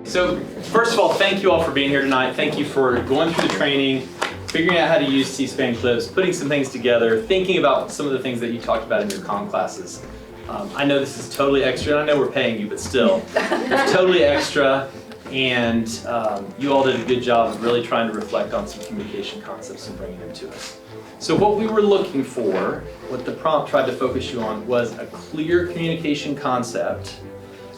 So first of all, thank you all for being here tonight. Thank you for going through the training, figuring out how to use C-SPAN clips, putting some things together, thinking about some of the things that you talked about in your comm classes. I know this is totally extra, and I know we're paying you, but still, it's totally extra, and you all did a good job of really trying to reflect on some communication concepts and bringing them to us. So what we were looking for, what the prompt tried to focus you on, was a clear communication concept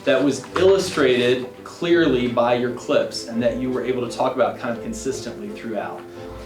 that was illustrated clearly by your clips and that you were able to talk about kind of consistently throughout.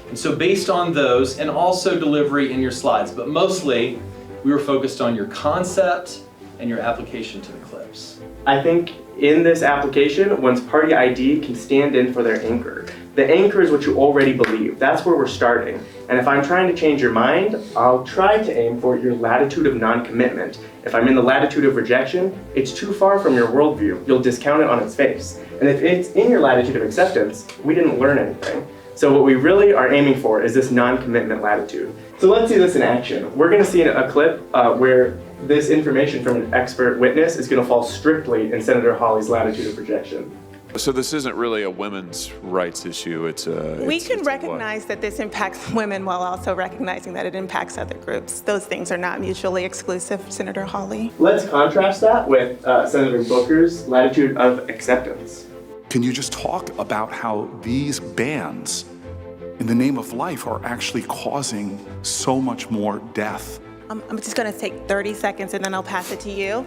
And so based on those, and also delivery in your slides, but mostly we were focused on your concept and your application to the clips. I think in this application, one's party ID can stand in for their anchor. The anchor is what you already believe. That's where we're starting. And if I'm trying to change your mind, I'll try to aim for your latitude of non-commitment. If I'm in the latitude of rejection, it's too far from your worldview. You'll discount it on its face. And if it's in your latitude of acceptance, we didn't learn anything. So what we really are aiming for is this non-commitment latitude. So let's see this in action. We're gonna see a clip where this information from an expert witness is gonna fall strictly in Senator Hawley's latitude of rejection. So this isn't really a women's rights issue. We can recognize that this impacts women while also recognizing that it impacts other groups. Those things are not mutually exclusive, Senator Hawley. Let's contrast that with Senator Booker's latitude of acceptance. Can you just talk about how these bans in the name of life are actually causing so much more death? I'm just going to take 30 seconds and then I'll pass it to you.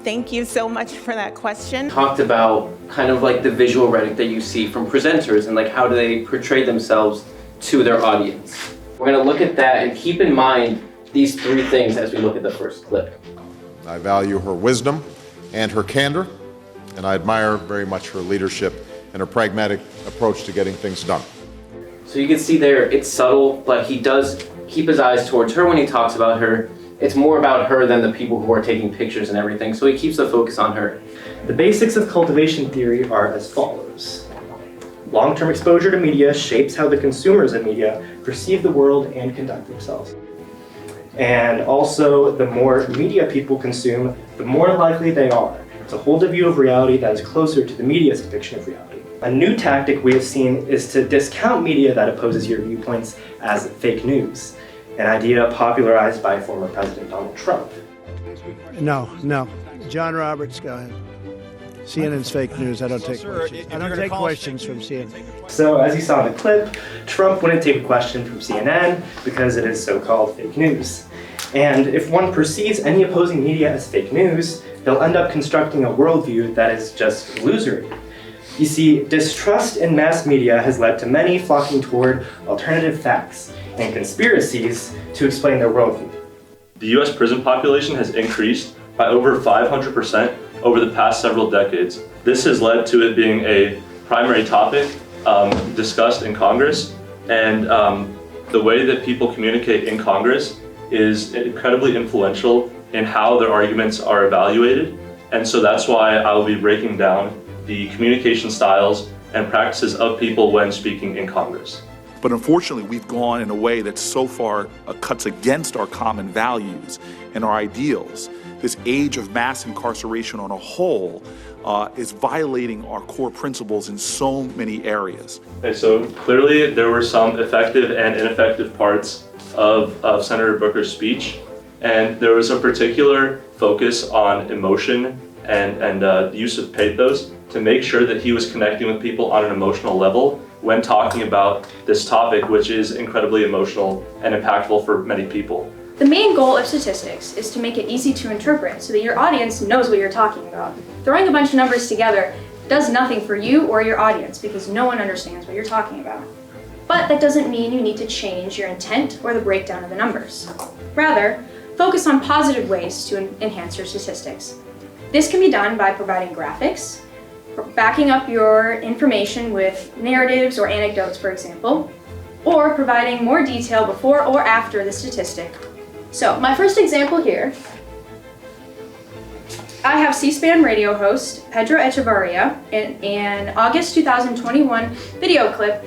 Thank you so much for that question. Talked about kind of like the visual rhetoric that you see from presenters and like how do they portray themselves to their audience. We're going to look at that and keep in mind these three things as we look at the first clip. I value her wisdom and her candor, and I admire very much her leadership and her pragmatic approach to getting things done. So you can see there, it's subtle, but he does keep his eyes towards her when he talks about her. It's more about her than the people who are taking pictures and everything, so he keeps the focus on her. The basics of cultivation theory are as follows. Long-term exposure to media shapes how the consumers of media perceive the world and conduct themselves. And also, the more media people consume, the more likely they are to hold a view of reality that is closer to the media's depiction of reality. A new tactic we have seen is to discount media that opposes your viewpoints as fake news, an idea popularized by former President Donald Trump. No. John Roberts, go ahead. CNN's fake news. I don't take questions. I don't take questions from CNN. So as you saw in the clip, Trump wouldn't take a question from CNN because it is so-called fake news. And if one perceives any opposing media as fake news, they'll end up constructing a worldview that is just illusory. You see, distrust in mass media has led to many flocking toward alternative facts and conspiracies to explain their worldview. The U.S. prison population has increased by over 500% over the past several decades. This has led to it being a primary topic discussed in Congress, and the way that people communicate in Congress is incredibly influential in how their arguments are evaluated. And so that's why I will be breaking down the communication styles and practices of people when speaking in Congress. But unfortunately, we've gone in a way that so far cuts against our common values and our ideals. This age of mass incarceration on a whole is violating our core principles in so many areas. Okay, so clearly there were some effective and ineffective parts of Senator Booker's speech, and there was a particular focus on emotion and the use of pathos to make sure that he was connecting with people on an emotional level when talking about this topic, which is incredibly emotional and impactful for many people. The main goal of statistics is to make it easy to interpret so that your audience knows what you're talking about. Throwing a bunch of numbers together does nothing for you or your audience because no one understands what you're talking about. But that doesn't mean you need to change your intent or the breakdown of the numbers. Rather, focus on positive ways to enhance your statistics. This can be done by providing graphics, backing up your information with narratives or anecdotes, for example, or providing more detail before or after the statistic. So, my first example here, I have C-SPAN radio host Pedro Echevarria in an August 2021 video clip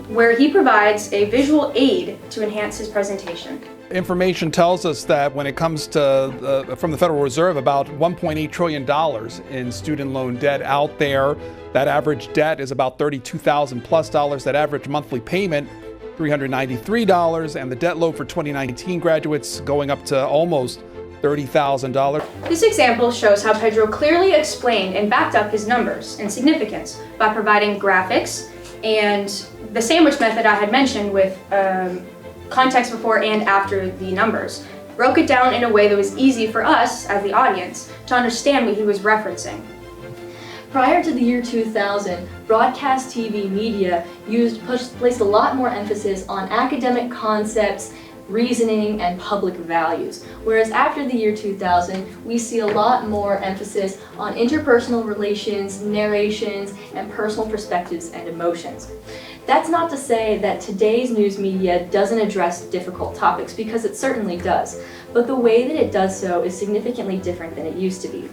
where he provides a visual aid to enhance his presentation. Information tells us that when it comes to, from the Federal Reserve, about $1.8 trillion in student loan debt out there. That average debt is about $32,000 plus. That average monthly payment, $393, and the debt load for 2019 graduates going up to almost $30,000. This example shows how Pedro clearly explained and backed up his numbers and significance by providing graphics and the sandwich method I had mentioned with context before and after the numbers. Broke it down in a way that was easy for us, as the audience, to understand what he was referencing. Prior to the year 2000, broadcast TV media placed a lot more emphasis on academic concepts, reasoning, and public values. Whereas after the year 2000, we see a lot more emphasis on interpersonal relations, narrations, and personal perspectives and emotions. That's not to say that today's news media doesn't address difficult topics, because it certainly does, but the way that it does so is significantly different than it used to be.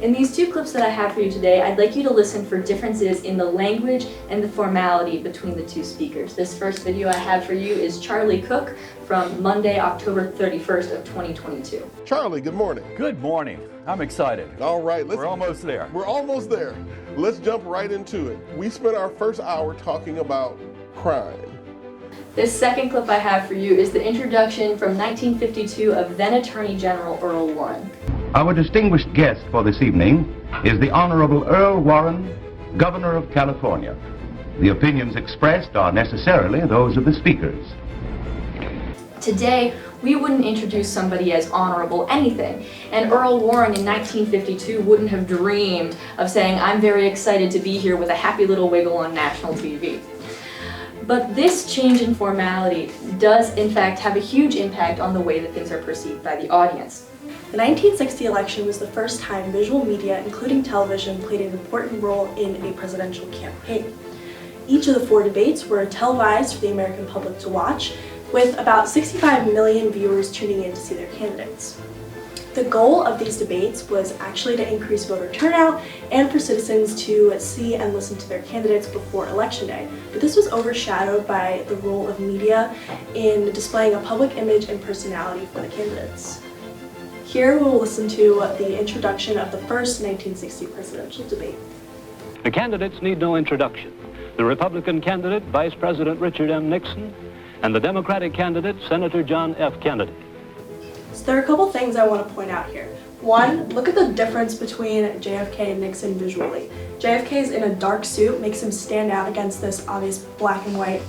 In these two clips that I have for you today, I'd like you to listen for differences in the language and the formality between the two speakers. This first video I have for you is Charlie Cook from Monday, October 31st of 2022. Charlie, good morning. Good morning. I'm excited. All right, we're almost there. We're almost there. Let's jump right into it. We spent our first hour talking about crime. This second clip I have for you is the introduction from 1952 of then Attorney General Earl Warren. Our distinguished guest for this evening is the Honorable Earl Warren, Governor of California. The opinions expressed are necessarily those of the speakers. Today, we wouldn't introduce somebody as honorable anything, and Earl Warren in 1952 wouldn't have dreamed of saying, "I'm very excited to be here with a happy little wiggle on national TV." But this change in formality does in fact have a huge impact on the way that things are perceived by the audience. The 1960 election was the first time visual media, including television, played an important role in a presidential campaign. Each of the 4 debates were televised for the American public to watch, with about 65 million viewers tuning in to see their candidates. The goal of these debates was actually to increase voter turnout and for citizens to see and listen to their candidates before Election Day. But this was overshadowed by the role of media in displaying a public image and personality for the candidates. Here we will listen to the introduction of the first 1960 presidential debate. The candidates need no introduction. The Republican candidate, Vice President Richard M. Nixon, and the Democratic candidate, Senator John F. Kennedy. So there are a couple things I want to point out here. One, look at the difference between JFK and Nixon visually. JFK's in a dark suit, makes him stand out against this obvious black and white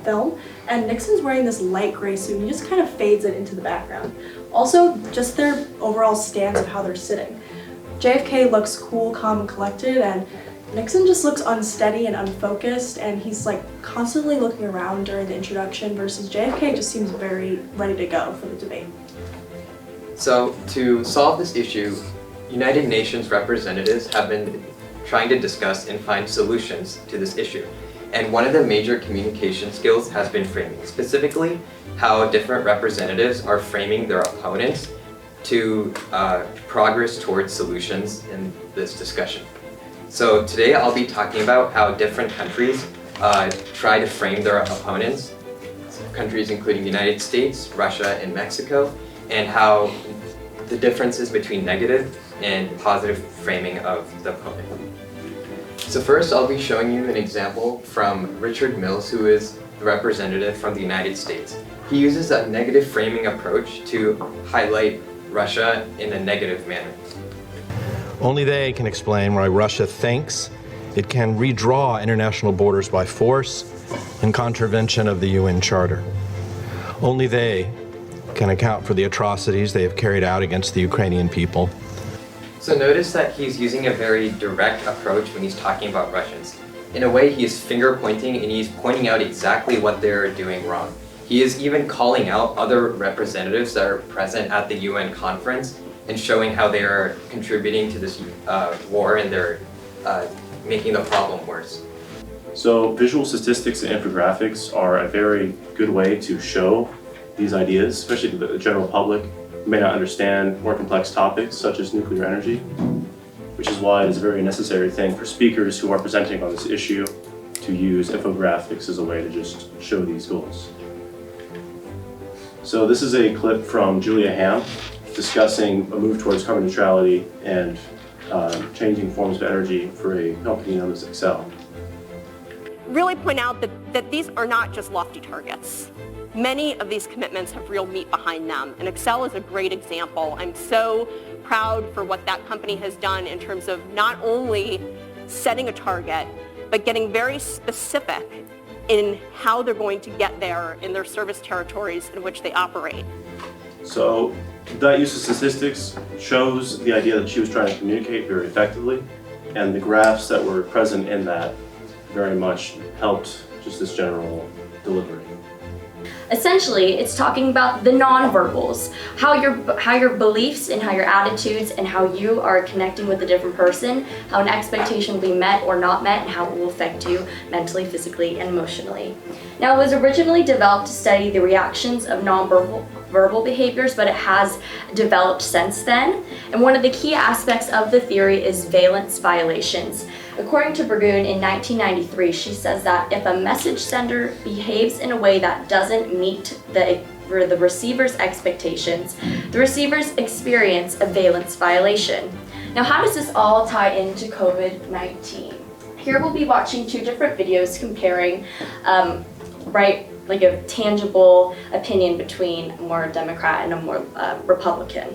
film, and Nixon's wearing this light gray suit and he just kind of fades it into the background. Also, just their overall stance of how they're sitting. JFK looks cool, calm, and collected, and Nixon just looks unsteady and unfocused, and he's like constantly looking around during the introduction, versus JFK just seems very ready to go for the debate. So to solve this issue, United Nations representatives have been trying to discuss and find solutions to this issue. And one of the major communication skills has been framing, specifically how different representatives are framing their opponents to progress towards solutions in this discussion. So today I'll be talking about how different countries try to frame their opponents, countries including the United States, Russia, and Mexico, and how the differences between negative and positive framing of the opponent. So first I'll be showing you an example from Richard Mills, who is the representative from the United States. He uses a negative framing approach to highlight Russia in a negative manner. Only they can explain why Russia thinks it can redraw international borders by force in contravention of the UN Charter. Only they can account for the atrocities they have carried out against the Ukrainian people. So notice that he's using a very direct approach when he's talking about Russians. In a way, he is finger pointing and he's pointing out exactly what they're doing wrong. He is even calling out other representatives that are present at the UN conference and showing how they are contributing to this war, and they're making the problem worse. So visual statistics and infographics are a very good way to show these ideas, especially to the general public who may not understand more complex topics such as nuclear energy, which is why it is a very necessary thing for speakers who are presenting on this issue to use infographics as a way to just show these goals. So this is a clip from Julia Ham discussing a move towards carbon neutrality and changing forms of energy for a company known as Excel. Really point out that these are not just lofty targets. Many of these commitments have real meat behind them, and Excel is a great example. I'm so proud for what that company has done in terms of not only setting a target, but getting very specific in how they're going to get there in their service territories in which they operate. So that use of statistics shows the idea that she was trying to communicate very effectively, and the graphs that were present in that very much helped just this general delivery. Essentially, it's talking about the nonverbals, how your beliefs and how your attitudes and how you are connecting with a different person, how an expectation will be met or not met, and how it will affect you mentally, physically, and emotionally. Now, it was originally developed to study the reactions of nonverbal behaviors, but it has developed since then. And one of the key aspects of the theory is valence violations. According to Purdue in 1993, she says that if a message sender behaves in a way that doesn't meet the receiver's expectations, the receivers experience a valence violation. Now, how does this all tie into COVID-19? Here we'll be watching two different videos comparing, like a tangible opinion between a more Democrat and a more Republican.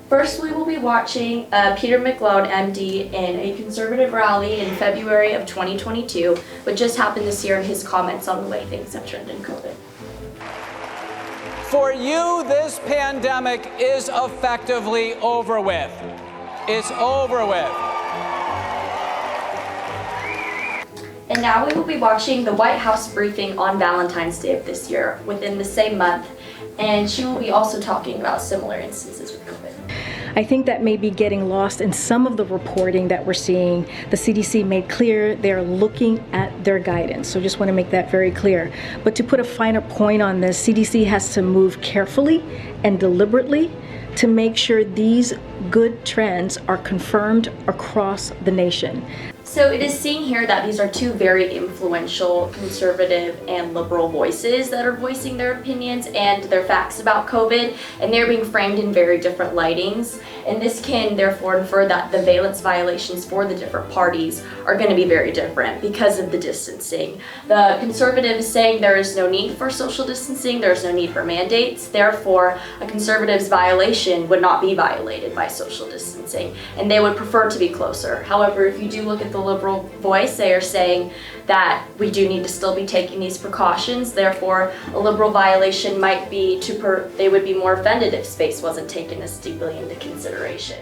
First, we will be watching Peter McLeod, MD, in a conservative rally in February of 2022, which just happened this year, and his comments on the way things have turned in COVID. For you, this pandemic is effectively over with. It's over with. And now we will be watching the White House briefing on Valentine's Day of this year within the same month, and she will be also talking about similar instances with COVID. I think that may be getting lost in some of the reporting that we're seeing. The CDC made clear they're looking at their guidance, so just want to make that very clear. But to put a finer point on this, CDC has to move carefully and deliberately to make sure these good trends are confirmed across the nation. So it is seen here that these are two very influential conservative and liberal voices that are voicing their opinions and their facts about COVID, and they're being framed in very different lightings. And this can therefore infer that the valence violations for the different parties are going to be very different because of the distancing. The conservative is saying there is no need for social distancing, there is no need for mandates, therefore a conservative's violation would not be violated by social distancing, and they would prefer to be closer. However, if you do look at the liberal voice, they are saying that we do need to still be taking these precautions, therefore a liberal violation might be they would be more offended if space wasn't taken as deeply into consideration.